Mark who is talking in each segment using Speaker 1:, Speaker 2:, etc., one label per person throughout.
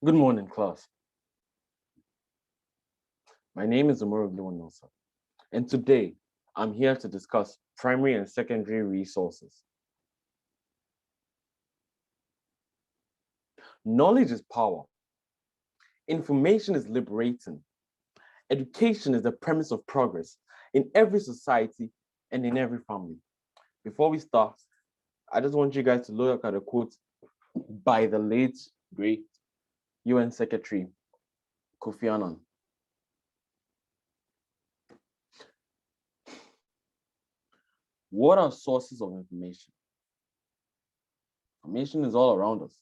Speaker 1: Good morning, class. My name is Nosa, and today I'm here to discuss primary and secondary resources. Knowledge is power. Information is liberating. Education is the premise of progress in every society and in every family. Before we start, I just want you guys to look at a quote by the late, great UN Secretary Kofi Annan. What are sources of information? Information is all around us.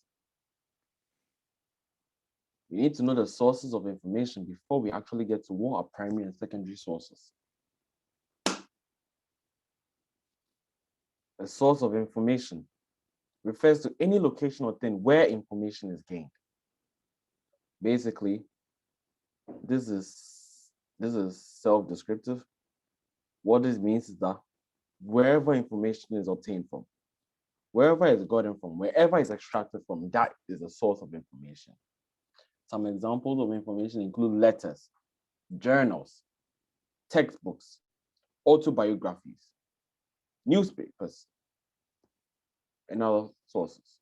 Speaker 1: We need to know the sources of information before we actually get to what are primary and secondary sources. A source of information refers to any location or thing where information is gained. Basically, this is self-descriptive. What this means is that wherever information is obtained from, wherever it's gotten from, wherever it's extracted from, that is a source of information. Some examples of information include letters, journals, textbooks, autobiographies, newspapers, and other sources.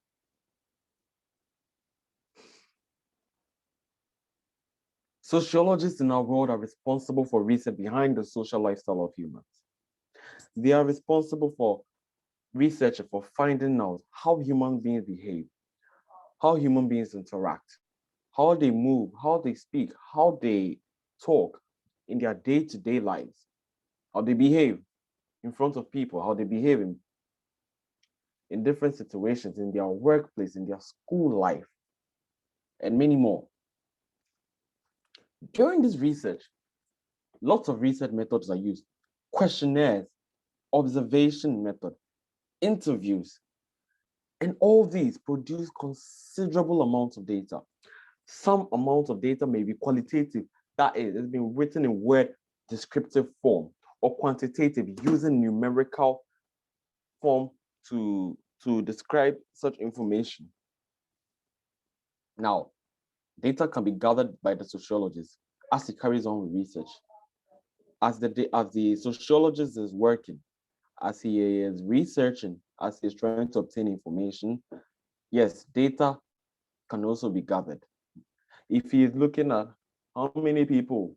Speaker 1: Sociologists in our world are responsible for research behind the social lifestyle of humans. They are responsible for research for finding out how human beings behave, how human beings interact, how they move, how they speak, how they talk in their day-to-day lives, how they behave in front of people, how they behave in different situations, in their workplace, in their school life, and many more. During this research, lots of research methods are used. Questionnaires, observation method, interviews, and all these produce considerable amounts of data. Some amount of data may be qualitative, that is, it's been written in word descriptive form, or quantitative, using numerical form to describe such information. Now, data can be gathered by the sociologist as he carries on with research. As the sociologist is working, as he is researching, as he's trying to obtain information, yes, data can also be gathered. If he is looking at how many people,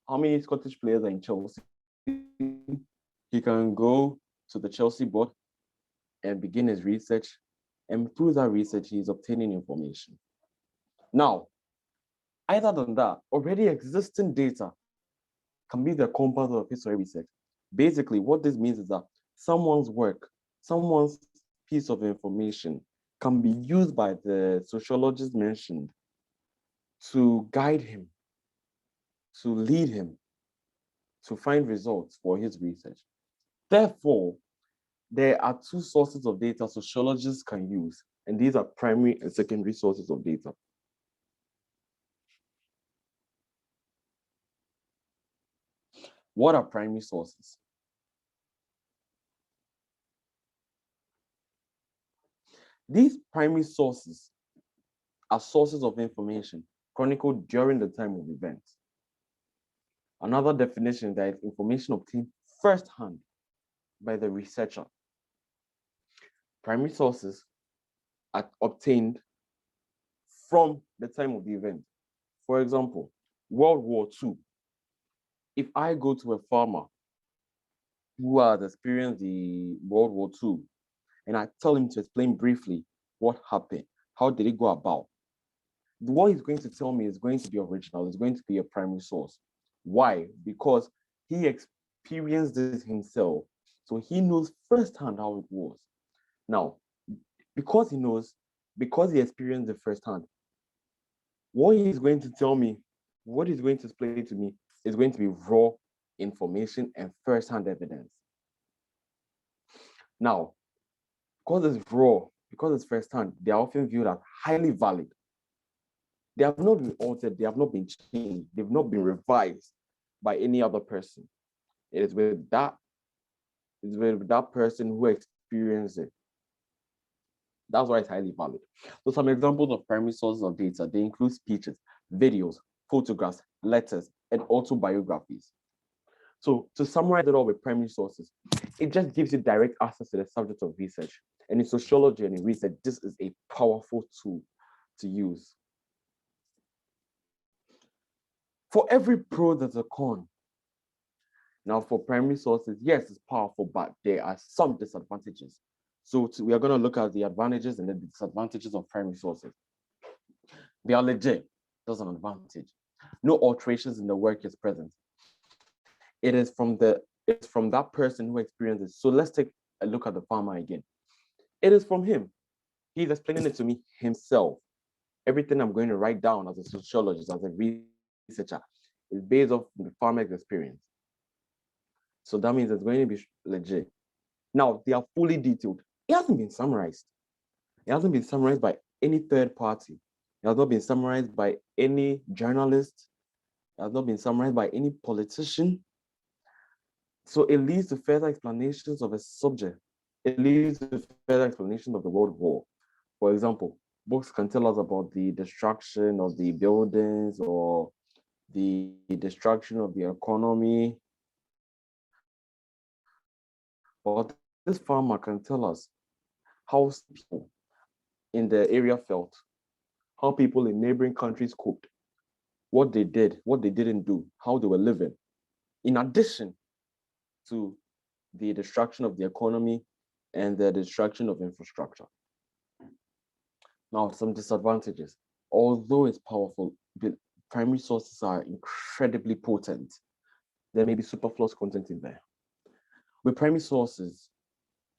Speaker 1: how many Scottish players are in Chelsea, he can go to the Chelsea board and begin his research. And through that research, he is obtaining information. Now, other than that, already existing data can be the compass of history research. Basically, what this means is that someone's work, someone's piece of information can be used by the sociologist mentioned to guide him, to lead him, to find results for his research. Therefore, there are two sources of data sociologists can use, and these are primary and secondary sources of data. What are primary sources? These primary sources are sources of information chronicled during the time of events. Another definition is that it's information obtained firsthand by the researcher. Primary sources are obtained from the time of the event. For example, World War II. If I go to a farmer who has experienced the World War II and I tell him to explain briefly what happened, how did it go about, what he's going to tell me is going to be original, it's going to be a primary source. Why? Because he experienced this himself. So he knows firsthand how it was. Now, because he knows, because he experienced it firsthand, what he's going to tell me, what he's going to explain to me is going to be raw information and firsthand evidence. Now, because it's raw, because it's firsthand, they are often viewed as highly valid. They have not been altered, they have not been changed, they've not been revised by any other person. It is with that person who experienced it. That's why it's highly valid. So some examples of primary sources of data, they include speeches, videos, photographs, letters, and autobiographies. So to summarize it all with primary sources, it just gives you direct access to the subject of research. And in sociology and in research, this is a powerful tool to use. For every pro, there's a con. Now, for primary sources, yes, it's powerful, but there are some disadvantages. So we are going to look at the advantages and the disadvantages of primary sources. They are legit. There's an advantage. No alterations in the work is present. It's from that person who experiences. So let's take a look at the farmer again. It is from him. He's explaining it to me himself. Everything I'm going to write down as a sociologist, as a researcher, is based off the farmer's experience. So that means it's going to be legit. Now, they are fully detailed. It hasn't been summarized. It hasn't been summarized by any third party. It has not been summarized by any journalist. It has not been summarized by any politician. So it leads to further explanations of a subject. It leads to further explanations of the World War. For example, books can tell us about the destruction of the buildings or the destruction of the economy. But this farmer can tell us how people in the area felt, how people in neighboring countries coped, what they did, what they didn't do, how they were living, in addition to the destruction of the economy and the destruction of infrastructure. Now, some disadvantages. Although it's powerful, the primary sources are incredibly potent. There may be superfluous content in there. With primary sources,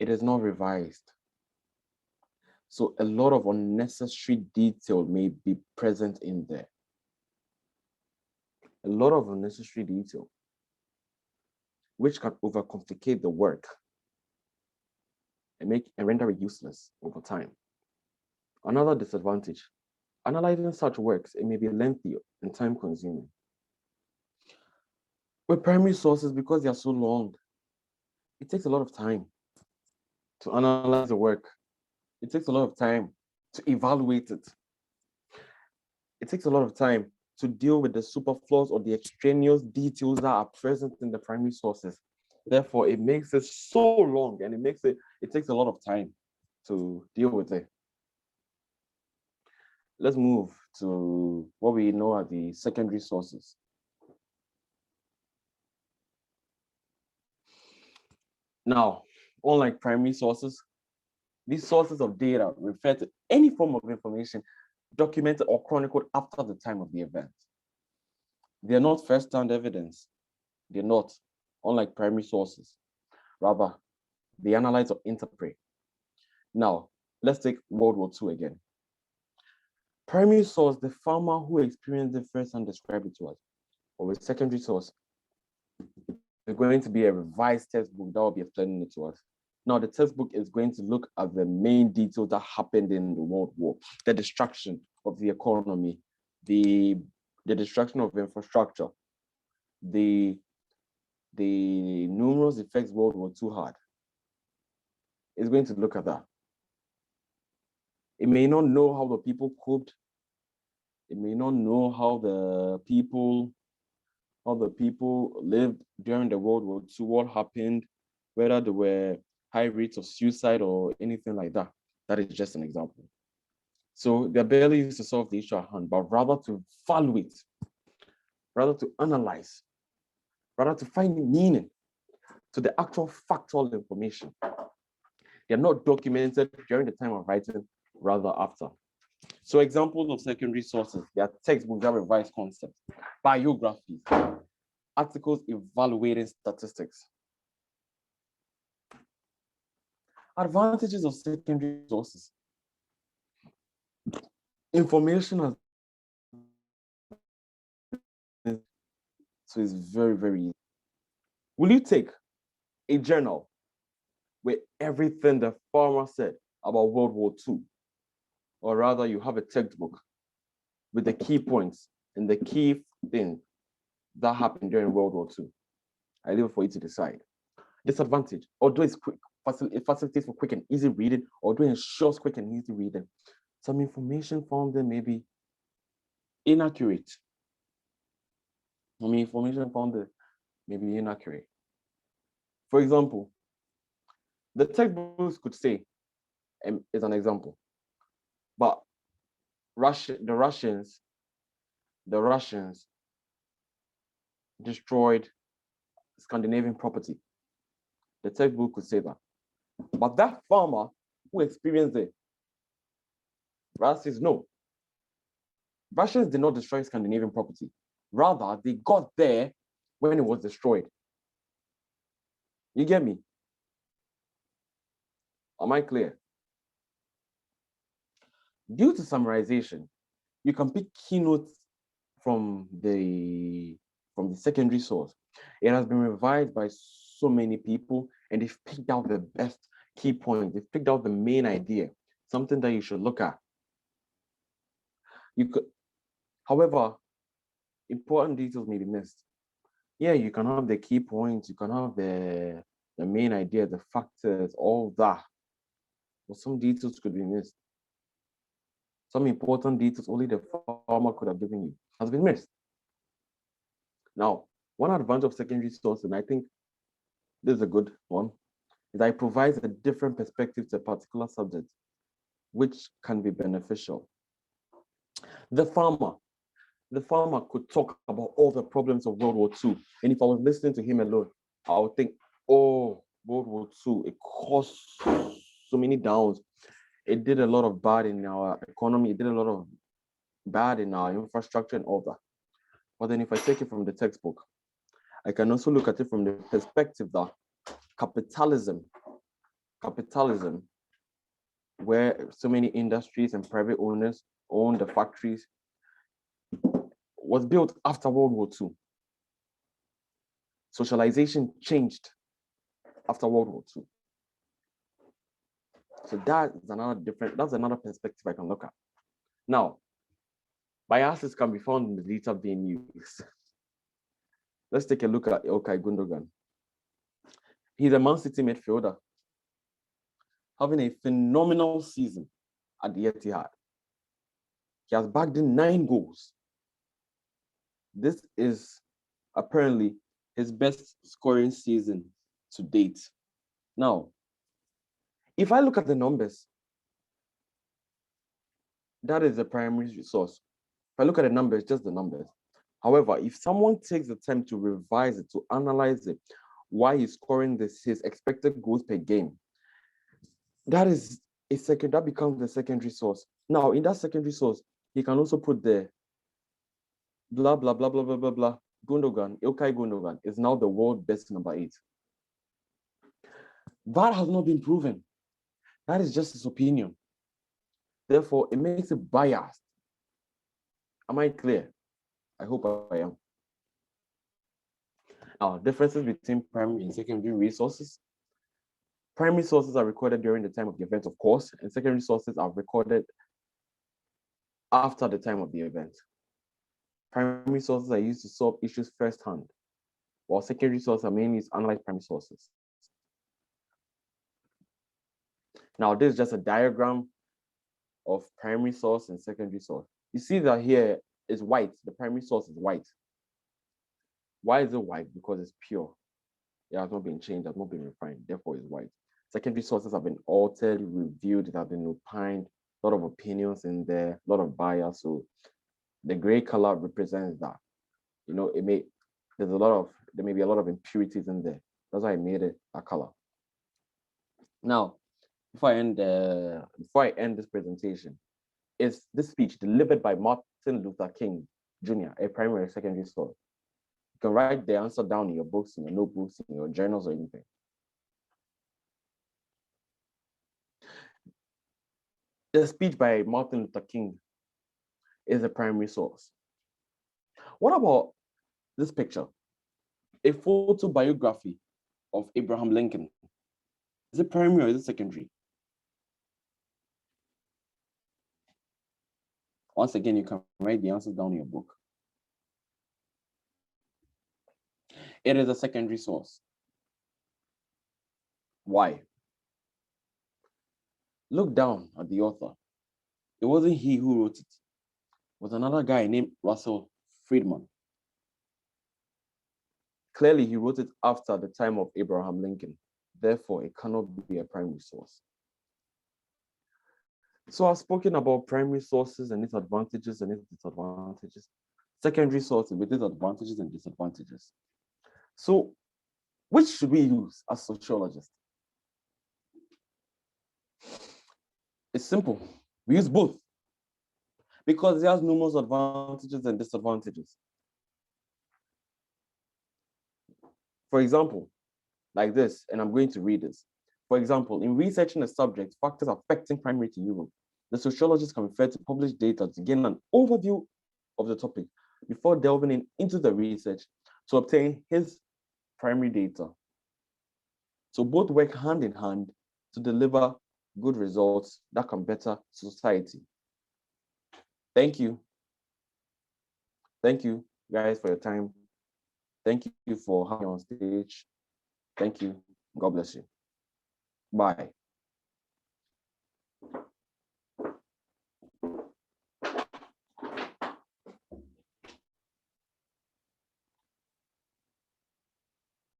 Speaker 1: it is not revised. So a lot of unnecessary detail may be present in there. A lot of unnecessary detail, which can overcomplicate the work and render it useless over time. Another disadvantage, analyzing such works, it may be lengthy and time-consuming. With primary sources, because they are so long, it takes a lot of time to analyze the work. It takes a lot of time to evaluate it. It takes a lot of time to deal with the superfluous or the extraneous details that are present in the primary sources. Therefore, it makes it so long and it takes a lot of time to deal with it. Let's move to what we know as the secondary sources. Now, unlike primary sources, these sources of data refer to any form of information documented or chronicled after the time of the event. They are not first-hand evidence. They're not, unlike primary sources. Rather, they analyze or interpret. Now, let's take World War II again. Primary source, the farmer who experienced it first-hand described it to us. Or with secondary source, there's going to be a revised textbook that will be explaining it to us. Now, the textbook is going to look at the main details that happened in the World War, the destruction of the economy, the destruction of infrastructure, the numerous effects World War II had. It's going to look at that. It may not know how the people coped. It may not know how the people lived during the World War II, what happened, whether there were high rates of suicide or anything like that. That is just an example. So the ability is to solve the issue at hand, but rather to evaluate, rather to analyze, rather to find meaning to the actual factual information. They are not documented during the time of writing, rather after. So examples of secondary sources, they are textbooks that revise concepts, biographies, articles evaluating statistics. Advantages of secondary sources. Information has so it's very, very easy. Will you take a journal with everything the farmer said about World War II? Or rather, you have a textbook with the key points and the key thing that happened during World War II. I leave it for you to decide. Disadvantage, although it's quick, it facilitates for quick and easy reading, although it ensures quick and easy reading. Some information found there may be inaccurate. Information found there may be inaccurate. For example, the textbooks could say, is an example, but the Russians destroyed Scandinavian property. The textbook could say that. But that farmer who experienced it, Russ says no. Russians did not destroy Scandinavian property. Rather, they got there when it was destroyed. You get me? Am I clear? Due to summarization, you can pick keynotes from the secondary source. It has been revised by so many people, and they've picked out the best key points. They've picked out the main idea, something that you should look at. However, important details may be missed. Yeah, you can have the key points, you can have the main idea, the factors, all that. But some details could be missed. Some important details only the farmer could have given you has been missed. Now, one advantage of secondary source, and I think this is a good one, is that it provides a different perspective to a particular subject, which can be beneficial. The farmer could talk about all the problems of World War II. And if I was listening to him alone, I would think, oh, World War II, it caused so many downs. It did a lot of bad in our economy. It did a lot of bad in our infrastructure and all that. But then if I take it from the textbook, I can also look at it from the perspective that capitalism, where so many industries and private owners own the factories, was built after World War II. Socialization changed after World War II. So that's another perspective I can look at. Now, biases can be found in the data being used. Let's take a look at Ilkay Gundogan. He's a Man City midfielder, having a phenomenal season at the Etihad. He has bagged in 9 goals. This is apparently his best scoring season to date. Now, if I look at the numbers, that is the primary source. If I look at the numbers, just the numbers. However, if someone takes the time to revise it, to analyze it, why he's scoring his expected goals per game, that becomes the secondary source. Now, in that secondary source, he can also put the blah, blah, blah, blah, blah, blah, blah. Gundogan, Ilkay Gundogan is now the world best number 8. That has not been proven. That is just his opinion. Therefore, it makes it biased. Am I clear? I hope I am. Now, differences between primary and secondary resources. Primary sources are recorded during the time of the event, of course, and secondary sources are recorded after the time of the event. Primary sources are used to solve issues firsthand, while secondary sources are mainly used to analyze primary sources. Now, this is just a diagram of primary source and secondary source. You see that here is white. The primary source is white. Why is it white? Because it's pure. It has not been changed, has not been refined, therefore it's white. Secondary sources have been altered, reviewed, it has been opined, a lot of opinions in there, a lot of bias. So the gray color represents that. You know, there may be a lot of impurities in there. That's why I made it a color. Now, before I end this presentation, is this speech delivered by Martin Luther King Jr., a primary or secondary source. You can write the answer down in your books, in your notebooks, in your journals, or anything. The speech by Martin Luther King is a primary source. What about this picture? A photobiography of Abraham Lincoln. Is it primary or is it secondary? Once again, you can write the answers down in your book. It is a secondary source. Why? Look down at the author. It wasn't he who wrote it. It was another guy named Russell Friedman. Clearly, he wrote it after the time of Abraham Lincoln. Therefore, it cannot be a primary source. So I've spoken about primary sources and its advantages and its disadvantages, secondary sources with its advantages and disadvantages. So which should we use as sociologists? It's simple. We use both because it has numerous advantages and disadvantages. For example, like this, and I'm going to read this. For example, in researching a subject, factors affecting primary to Europe, the sociologist can refer to published data to gain an overview of the topic before delving into the research to obtain his primary data. So both work hand in hand to deliver good results that can better society. Thank you. Thank you guys for your time. Thank you for having me on stage. Thank you. God bless you. Bye.